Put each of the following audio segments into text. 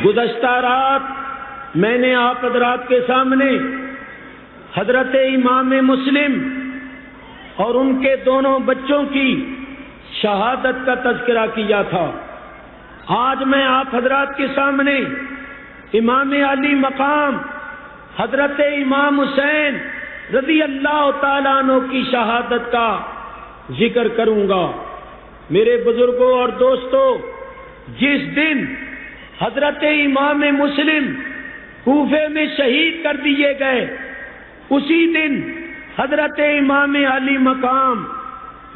گزشتہ رات میں نے آپ حضرات کے سامنے حضرت امام مسلم اور ان کے دونوں بچوں کی شہادت کا تذکرہ کیا تھا۔ آج میں آپ حضرات کے سامنے امام علی مقام حضرت امام حسین رضی اللہ تعالیٰ عنہ کی شہادت کا ذکر کروں گا۔ میرے بزرگوں اور دوستوں، جس دن حضرت امام مسلم کوفے میں شہید کر دیے گئے، اسی دن حضرت امام علی مقام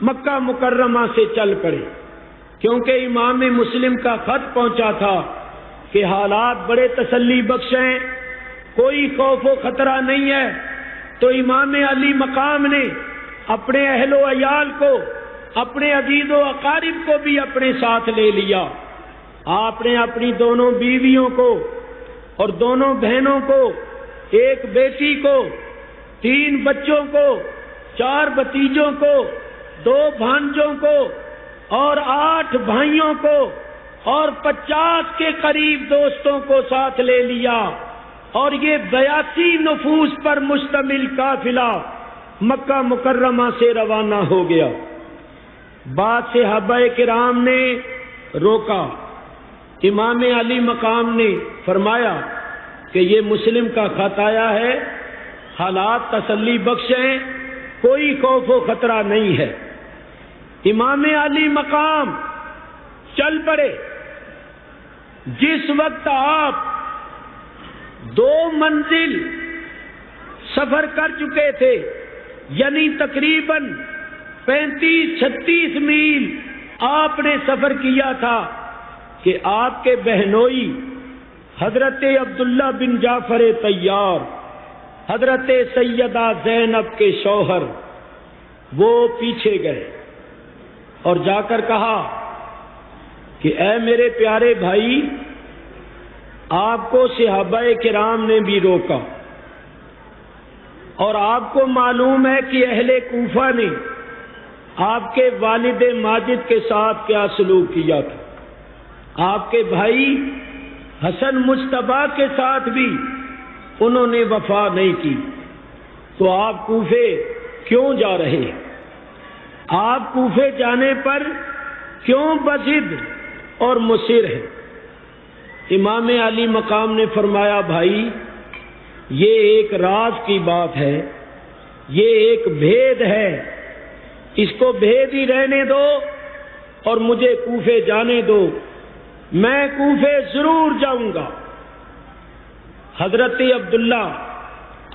مکہ مکرمہ سے چل پڑے، کیونکہ امام مسلم کا خط پہنچا تھا کہ حالات بڑے تسلی بخش ہیں، کوئی خوف و خطرہ نہیں ہے۔ تو امام علی مقام نے اپنے اہل و عیال کو، اپنے عزیز و اقارب کو بھی اپنے ساتھ لے لیا۔ آپ نے اپنی دونوں بیویوں کو اور دونوں بہنوں کو، ایک بیٹی کو، 3 بچوں کو، 4 بھتیجوں کو، 2 بھانجوں کو اور 8 بھائیوں کو اور 50 کے قریب دوستوں کو ساتھ لے لیا، اور یہ 82 نفوس پر مشتمل قافلہ مکہ مکرمہ سے روانہ ہو گیا۔ بعد صحابہ کرام نے روکا، امام علی مقام نے فرمایا کہ یہ مسلم کا خط آیا ہے، حالات تسلی بخش ہیں، کوئی خوف و خطرہ نہیں ہے۔ امام علی مقام چل پڑے۔ جس وقت آپ 2 منزل سفر کر چکے تھے، یعنی تقریباً 35-36 میل آپ نے سفر کیا تھا، کہ آپ کے بہنوئی حضرت عبداللہ بن جعفر طیار، حضرت سیدہ زینب کے شوہر، وہ پیچھے گئے اور جا کر کہا کہ اے میرے پیارے بھائی، آپ کو صحابہ کرام نے بھی روکا، اور آپ کو معلوم ہے کہ اہل کوفہ نے آپ کے والد ماجد کے ساتھ کیا سلوک کیا تھا۔ آپ کے بھائی حسن مجتبیٰ کے ساتھ بھی انہوں نے وفا نہیں کی، تو آپ کوفے کیوں جا رہے ہیں؟ آپ کوفے جانے پر کیوں بضد اور مصر ہیں؟ امام علی مقام نے فرمایا، بھائی یہ ایک راز کی بات ہے، یہ ایک بھید ہے، اس کو بھید ہی رہنے دو اور مجھے کوفے جانے دو، میں کوفے ضرور جاؤں گا۔ حضرت عبداللہ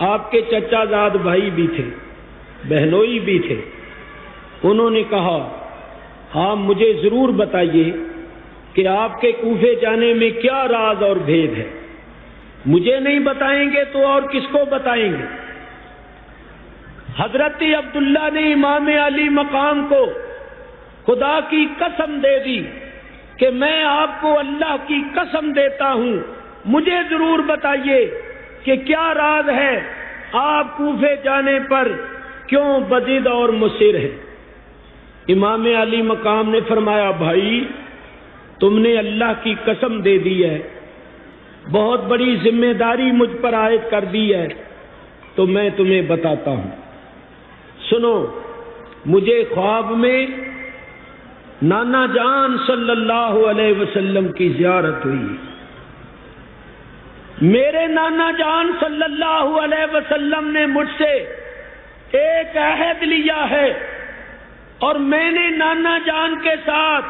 آپ کے چچا زاد بھائی بھی تھے، بہنوئی بھی تھے، انہوں نے کہا ہاں مجھے ضرور بتائیے کہ آپ کے کوفے جانے میں کیا راز اور بھید ہے، مجھے نہیں بتائیں گے تو اور کس کو بتائیں گے؟ حضرت عبداللہ نے امام علی مقام کو خدا کی قسم دے دی کہ میں آپ کو اللہ کی قسم دیتا ہوں، مجھے ضرور بتائیے کہ کیا راز ہے، آپ کوفے جانے پر کیوں بضد اور مصر ہیں؟ امام علی مقام نے فرمایا، بھائی تم نے اللہ کی قسم دے دی ہے، بہت بڑی ذمہ داری مجھ پر عائد کر دی ہے، تو میں تمہیں بتاتا ہوں۔ سنو، مجھے خواب میں نانا جان صلی اللہ علیہ وسلم کی زیارت ہوئی۔ میرے نانا جان صلی اللہ علیہ وسلم نے مجھ سے ایک عہد لیا ہے، اور میں نے نانا جان کے ساتھ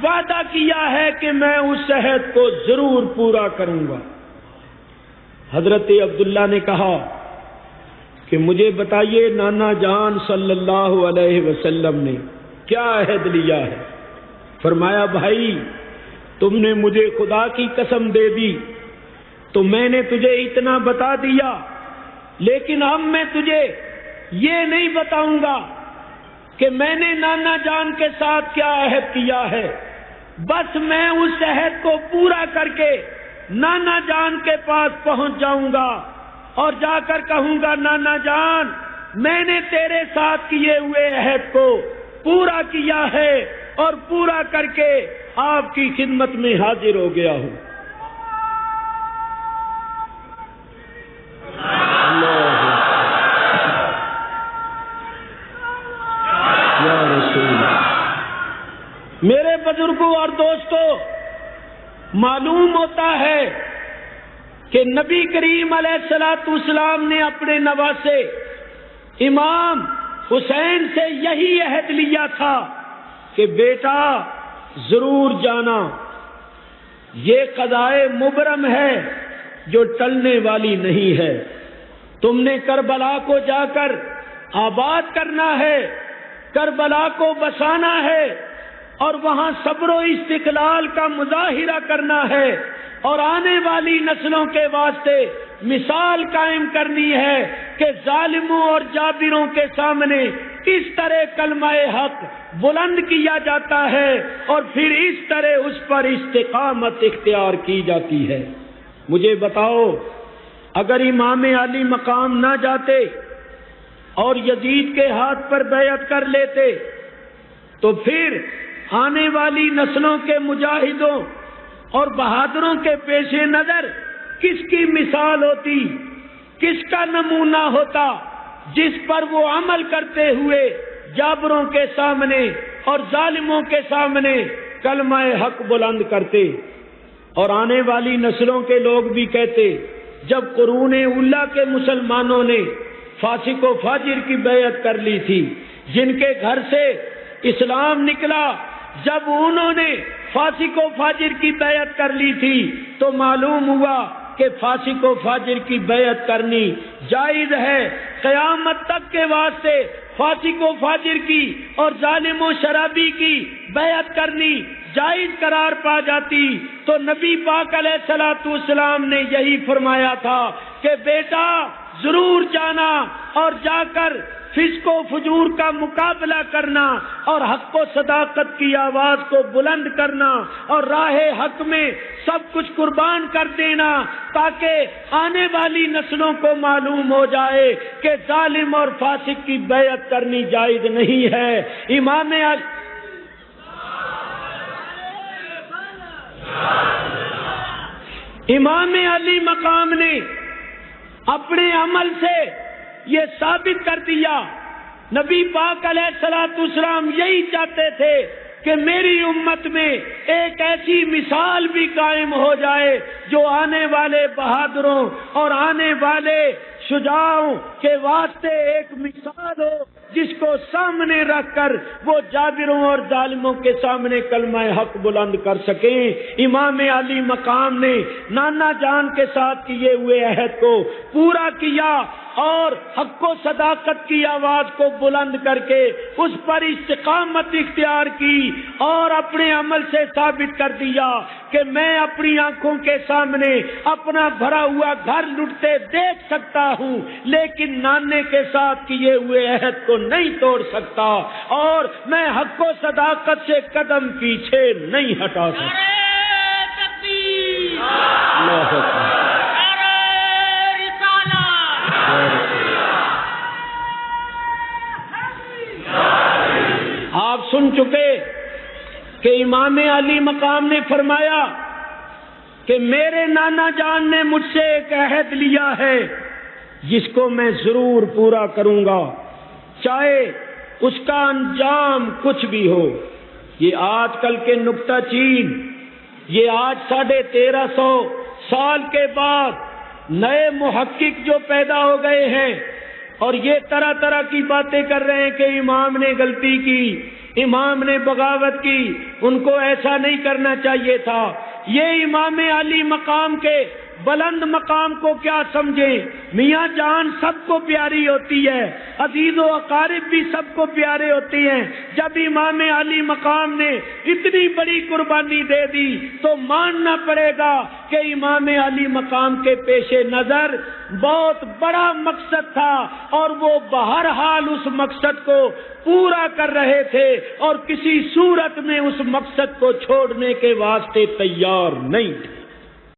وعدہ کیا ہے کہ میں اس عہد کو ضرور پورا کروں گا۔ حضرت عبداللہ نے کہا کہ مجھے بتائیے نانا جان صلی اللہ علیہ وسلم نے کیا عہد لیا ہے؟ فرمایا، بھائی تم نے مجھے خدا کی قسم دے دی تو میں نے تجھے اتنا بتا دیا، لیکن اب میں تجھے یہ نہیں بتاؤں گا کہ میں نے نانا جان کے ساتھ کیا عہد کیا ہے، بس میں اس عہد کو پورا کر کے نانا جان کے پاس پہنچ جاؤں گا اور جا کر کہوں گا، نانا جان میں نے تیرے ساتھ کیے ہوئے عہد کو پورا کیا ہے اور پورا کر کے آپ کی خدمت میں حاضر ہو گیا ہوں۔ میرے بزرگوں اور دوستوں، معلوم ہوتا ہے کہ نبی کریم علیہ الصلوۃ والسلام نے اپنے نواسے امام حسین سے یہی عہد لیا تھا کہ بیٹا ضرور جانا، یہ قضائے مبرم ہے جو ٹلنے والی نہیں ہے، تم نے کربلا کو جا کر آباد کرنا ہے، کربلا کو بسانا ہے اور وہاں صبر و استقلال کا مظاہرہ کرنا ہے اور آنے والی نسلوں کے واسطے مثال قائم کرنی ہے کہ ظالموں اور جابروں کے سامنے اس طرح کلمہ حق بلند کیا جاتا ہے اور پھر اس طرح اس پر استقامت اختیار کی جاتی ہے۔ مجھے بتاؤ، اگر امام علی مقام نہ جاتے اور یزید کے ہاتھ پر بیعت کر لیتے تو پھر آنے والی نسلوں کے مجاہدوں اور بہادروں کے پیش نظر کس کی مثال ہوتی، کس کا نمونہ ہوتا جس پر وہ عمل کرتے ہوئے جابروں کے سامنے اور ظالموں کے سامنے کلمہ حق بلند کرتے۔ اور آنے والی نسلوں کے لوگ بھی کہتے، جب قرون اولیٰ کے مسلمانوں نے فاسق و فاجر کی بیعت کر لی تھی، جن کے گھر سے اسلام نکلا، جب انہوں نے فاسق و فاجر کی بیعت کر لی تھی تو معلوم ہوا کہ فاسق و فاجر کی بیعت کرنی جائز ہے، قیامت تک کے واسطے فاسق و فاجر کی اور ظالم و شرابی کی بیعت کرنی جائز قرار پا جاتی تو نبی پاک علیہ الصلوۃ والسلام نے یہی فرمایا تھا کہ بیٹا ضرور جانا اور جا کر فسق و فجور کا مقابلہ کرنا اور حق و صداقت کی آواز کو بلند کرنا اور راہ حق میں سب کچھ قربان کر دینا، تاکہ آنے والی نسلوں کو معلوم ہو جائے کہ ظالم اور فاسق کی بیعت کرنی جائز نہیں ہے۔ امام علی مقام نے اپنے عمل سے یہ ثابت کر دیا۔ نبی پاک علیہ الصلوۃ والسلام یہی چاہتے تھے کہ میری امت میں ایک ایسی مثال بھی قائم ہو جائے جو آنے والے بہادروں اور آنے والے شجاعوں کے واسطے ایک مثال ہو، جس کو سامنے رکھ کر وہ جابروں اور ظالموں کے سامنے کلمہ حق بلند کر سکیں۔ امام علی مقام نے نانا جان کے ساتھ کیے ہوئے عہد کو پورا کیا اور حق و صداقت کی آواز کو بلند کر کے اس پر استقامت اختیار کی اور اپنے عمل سے ثابت کر دیا کہ میں اپنی آنکھوں کے سامنے اپنا بھرا ہوا گھر لٹتے دیکھ سکتا ہوں، لیکن نانے کے ساتھ کیے ہوئے عہد کو نہیں توڑ سکتا اور میں حق و صداقت سے قدم پیچھے نہیں ہٹا سکتا۔ آپ سن چکے کہ امام علی مقام نے فرمایا کہ میرے نانا جان نے مجھ سے ایک عہد لیا ہے جس کو میں ضرور پورا کروں گا، چاہے اس کا انجام کچھ بھی ہو۔ یہ آج کل کے نکتہ چین، یہ آج 1350 سال کے بعد نئے محقق جو پیدا ہو گئے ہیں اور یہ طرح طرح کی باتیں کر رہے ہیں کہ امام نے غلطی کی، امام نے بغاوت کی، ان کو ایسا نہیں کرنا چاہیے تھا۔ یہ امام علی مقام کے بلند مقام کو کیا سمجھیں؟ میاں جان سب کو پیاری ہوتی ہے، عزیز و اقارب بھی سب کو پیارے ہوتے ہیں۔ جب امام علی مقام نے اتنی بڑی قربانی دے دی تو ماننا پڑے گا کہ امام علی مقام کے پیش نظر بہت بڑا مقصد تھا اور وہ بہرحال اس مقصد کو پورا کر رہے تھے اور کسی صورت میں اس مقصد کو چھوڑنے کے واسطے تیار نہیں تھے۔